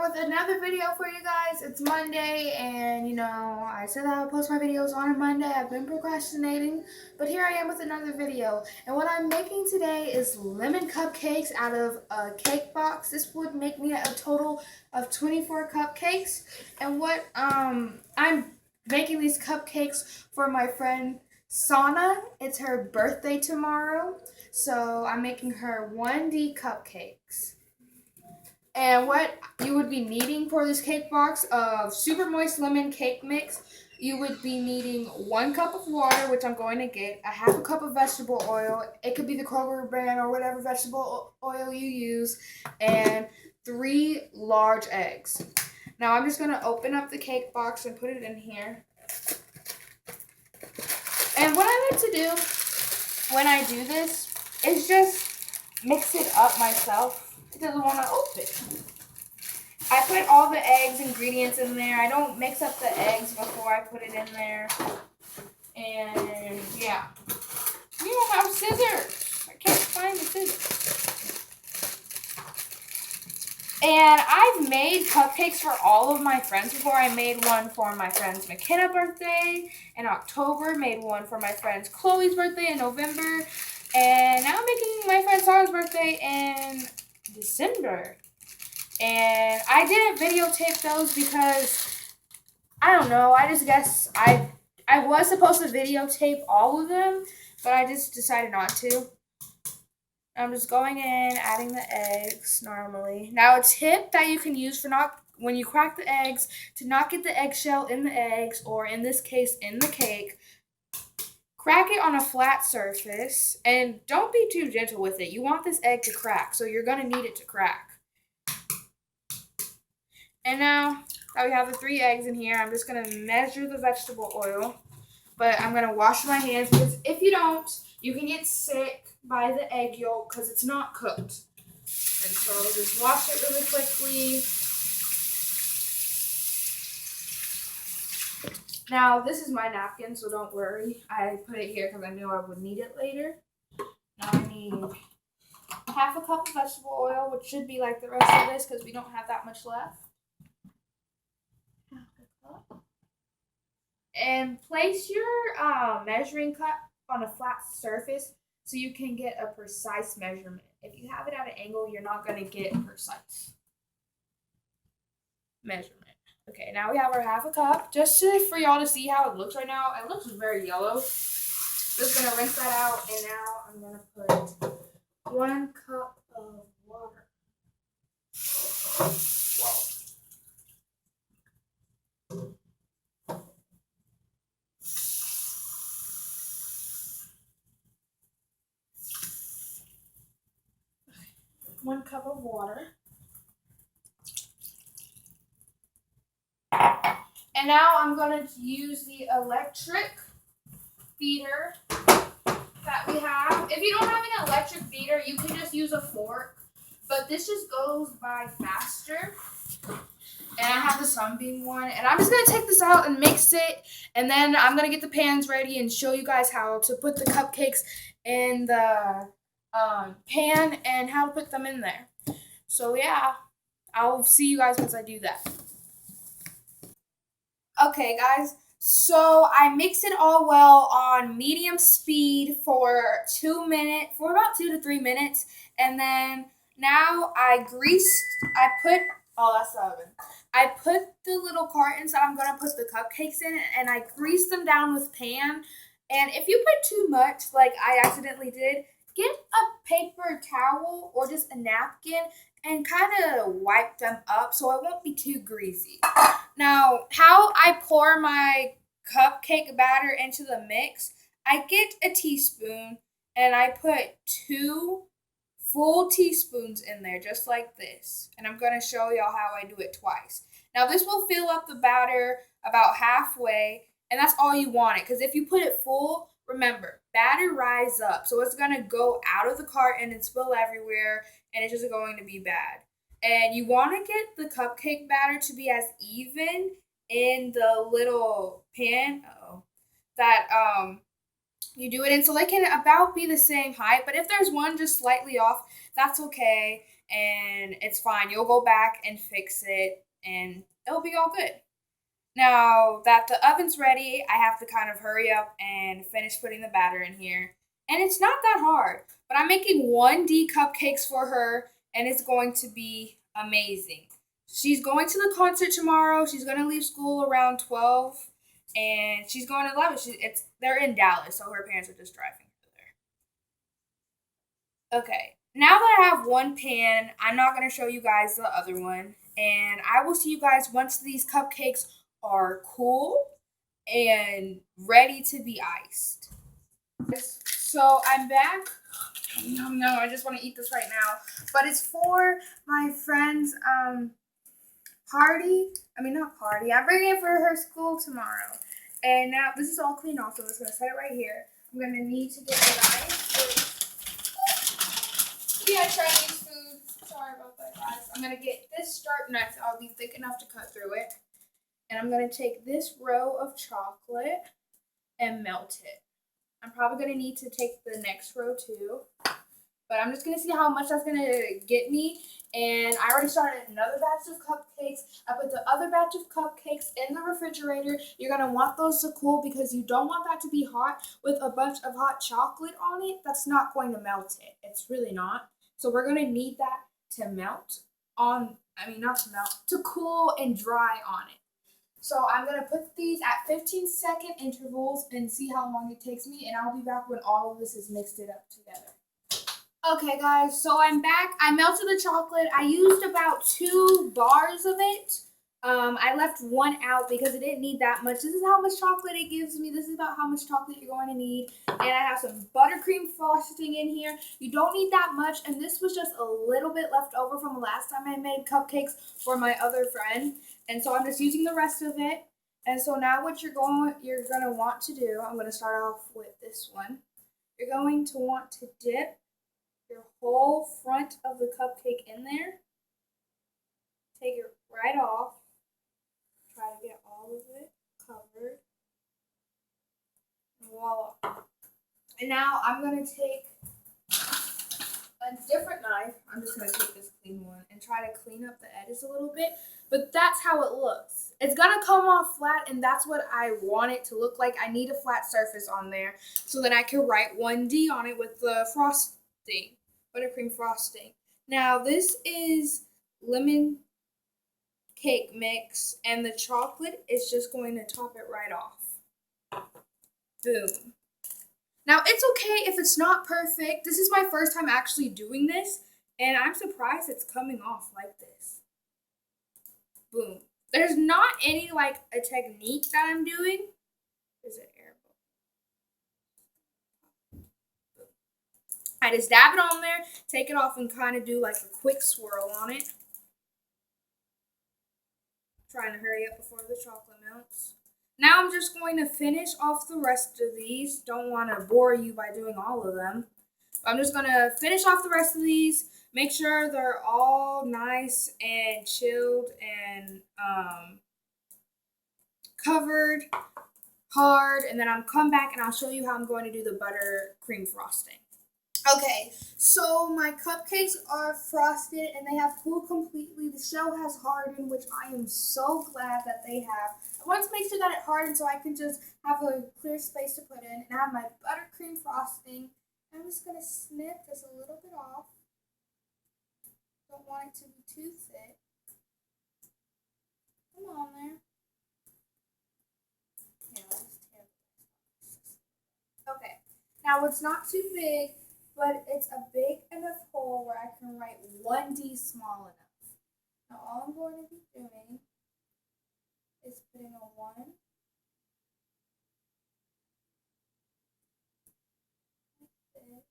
with another video for you guys. It's Monday, and I said that I would post my videos on a Monday. I've been procrastinating, but here I am with another video. And what I'm making today is lemon cupcakes out of a cake box. This would make me a total of 24 cupcakes. And what I'm making these cupcakes for my friend Sana. It's her birthday tomorrow, so I'm making her 1D cupcakes. And what you would be needing for this cake box of super moist lemon cake mix, you would be needing 1 cup of water, which I'm going to get, a half a cup of vegetable oil. It could be the Kroger brand or whatever vegetable oil you use, and 3 large eggs. Now I'm just going to open up the cake box and put it in here. And what I like to do when I do this is just mix it up myself. It doesn't want to open. I put all the eggs ingredients in there. I don't mix up the eggs before I put it in there. And yeah. We don't have scissors. I can't find the scissors. And I've made cupcakes for all of my friends before. I made one for my friend's McKenna birthday in October. Made one for my friend's Chloe's birthday in November. And now I'm making my friend Sarah's birthday in December. And I didn't videotape those because, I don't know, I just guess I was supposed to videotape all of them, but I just decided not to. I'm just going in, adding the eggs normally. Now a tip that you can use for when you crack the eggs, to not get the eggshell in the eggs, or in this case in the cake, crack it on a flat surface, and don't be too gentle with it. You want this egg to crack, so you're going to need it to crack. And now that we have the 3 eggs in here, I'm just going to measure the vegetable oil. But I'm going to wash my hands, because if you don't, you can get sick by the egg yolk because it's not cooked. And so just wash it really quickly. Now, this is my napkin, so don't worry. I put it here because I knew I would need it later. Now I need half a cup of vegetable oil, which should be like the rest of this because we don't have that much left. Half a cup. And place your measuring cup on a flat surface so you can get a precise measurement. If you have it at an angle, you're not going to get precise measurement. Okay, now we have our half a cup. Just for y'all to see how it looks right now. It looks very yellow. Just going to rinse that out, and now I'm going to put 1 cup of water. Wow. 1 cup of water. And now I'm going to use the electric beater that we have. If you don't have an electric beater, you can just use a fork. But this just goes by faster. And I have the Sunbeam one. And I'm just going to take this out and mix it. And then I'm going to get the pans ready and show you guys how to put the cupcakes in the pan and how to put them in there. So yeah, I'll see you guys once I do that. Okay guys, so I mix it all well on medium speed for about 2 to 3 minutes, and then now I put the little cartons that I'm gonna put the cupcakes in, and I grease them down with pan. And if you put too much, like I accidentally did, get a paper towel or just a napkin and kind of wipe them up so it won't be too greasy. Now, how I pour my cupcake batter into the mix, I get a teaspoon and I put 2 full teaspoons in there, just like this. And I'm going to show y'all how I do it twice. Now, this will fill up the batter about halfway, and that's all you want it, because if you put it full, remember, batter rise up, so it's going to go out of the carton and spill everywhere, and it's just going to be bad. And you want to get the cupcake batter to be as even in the little pan that you do it in, so they can about be the same height. But if there's one just slightly off, that's okay. and it's fine. You'll go back and fix it, and it'll be all good. Now that the oven's ready, I have to kind of hurry up and finish putting the batter in here. And it's not that hard, but I'm making 1D cupcakes for her, and it's going to be amazing. She's going to the concert tomorrow. She's going to leave school around 12, and she's going to love it. They're in Dallas, so her parents are just driving her there. Okay, now that I have one pan, I'm not going to show you guys the other one, and I will see you guys once these cupcakes are cool and ready to be iced. So I'm back. No, I just want to eat this right now. But it's for my friend's party. I mean, not party. I'm bringing it for her school tomorrow. And now this is all clean off, so I'm just going to set it right here. I'm going to need to get the knife. Yeah, Chinese food. Sorry about that, guys. I'm going to get this sharp knife. I'll be thick enough to cut through it. And I'm going to take this row of chocolate and melt it. I'm probably going to need to take the next row too. But I'm just going to see how much that's going to get me. And I already started another batch of cupcakes. I put the other batch of cupcakes in the refrigerator. You're going to want those to cool because you don't want that to be hot with a bunch of hot chocolate on it. That's not going to melt it. It's really not. So we're going to need that to to cool and dry on it. So I'm going to put these at 15-second intervals and see how long it takes me, and I'll be back when all of this is mixed it up together. Okay, guys, so I'm back. I melted the chocolate. I used about 2 bars of it. I left one out because it didn't need that much. This is how much chocolate it gives me. This is about how much chocolate you're going to need. And I have some buttercream frosting in here. You don't need that much, and this was just a little bit left over from the last time I made cupcakes for my other friend. And so I'm just using the rest of it. And so now what you're gonna want to do, I'm gonna start off with this one. You're going to want to dip your whole front of the cupcake in there. Take it right off. Try to get all of it covered. And voila. And now I'm gonna take a different knife. I'm just gonna take this clean one and try to clean up the edges a little bit. But that's how it looks. It's gonna come off flat, and that's what I want it to look like. I need a flat surface on there so that I can write 1D on it with the frosting, buttercream frosting. Now this is lemon cake mix, and the chocolate is just going to top it right off. Boom. Now it's okay if it's not perfect. This is my first time actually doing this, and I'm surprised it's coming off like this. Boom. There's not any a technique that I'm doing. Is it air? I just dab it on there, take it off, and kind of do a quick swirl on it. Trying to hurry up before the chocolate melts. Now I'm just going to finish off the rest of these. Don't want to bore you by doing all of them. I'm just going to finish off the rest of these. Make sure they're all nice and chilled and covered hard. And then I'll come back and I'll show you how I'm going to do the buttercream frosting. Okay, so my cupcakes are frosted and they have cooled completely. The shell has hardened, which I am so glad that they have. I want to make sure that it hardened so I can just have a clear space to put in. And I have my buttercream frosting. I'm just going to snip this a little bit off. Don't want it to be too thick. Come on there. Yeah, let's tear this. Okay, now it's not too big, but it's a big enough hole where I can write 1D small enough. Now all I'm going to be doing is putting a 1 like this.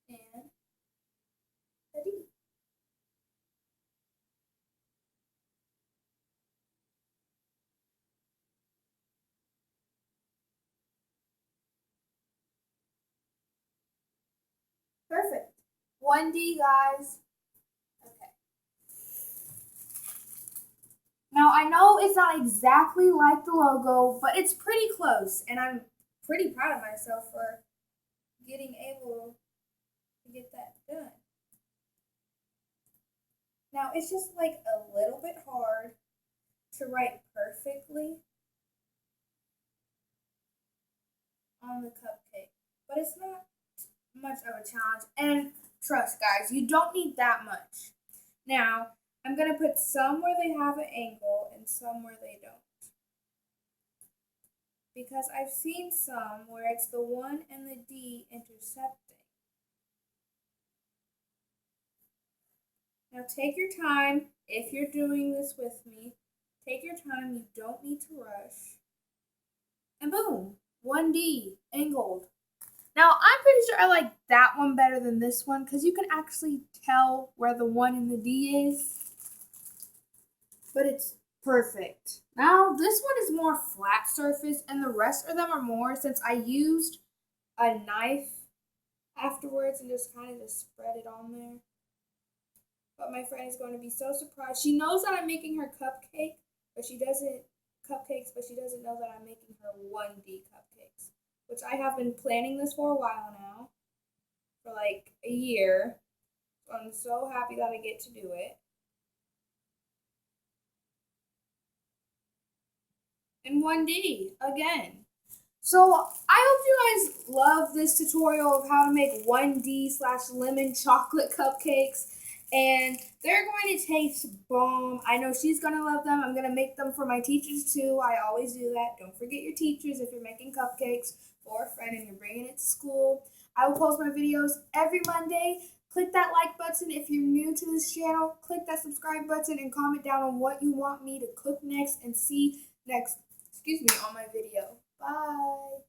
And a D. Perfect. 1D, guys. Okay. Now, I know it's not exactly like the logo, but it's pretty close, and I'm pretty proud of myself for getting able to get that done. Now it's just like a little bit hard to write perfectly on the cupcake, but it's not much of a challenge. And trust, guys, you don't need that much. Now, I'm going to put some where they have an angle and some where they don't. Because I've seen some where it's the 1 and the D intersecting. Now take your time if you're doing this with me. Take your time, you don't need to rush. And boom, 1D angled. Now I'm pretty sure I like that one better than this one because you can actually tell where the 1 and the D is. But it's perfect. Now this one is more flat surface and the rest of them are more since I used a knife afterwards and just kind of just spread it on there. But my friend is going to be so surprised. She knows that I'm making her cupcakes, but she doesn't know that I'm making her 1D cupcakes, which I have been planning this for a while now, for like a year. So I'm so happy that I get to do it. And 1D again. So I hope you guys love this tutorial of how to make 1D/lemon chocolate cupcakes. And they're going to taste bomb. I know she's going to love them. I'm going to make them for my teachers too. I always do that. Don't forget your teachers if you're making cupcakes for a friend and you're bringing it to school. I will post my videos every Monday. Click that like button if you're new to this channel. Click that subscribe button and comment down on what you want me to cook next and see next, on my video. Bye.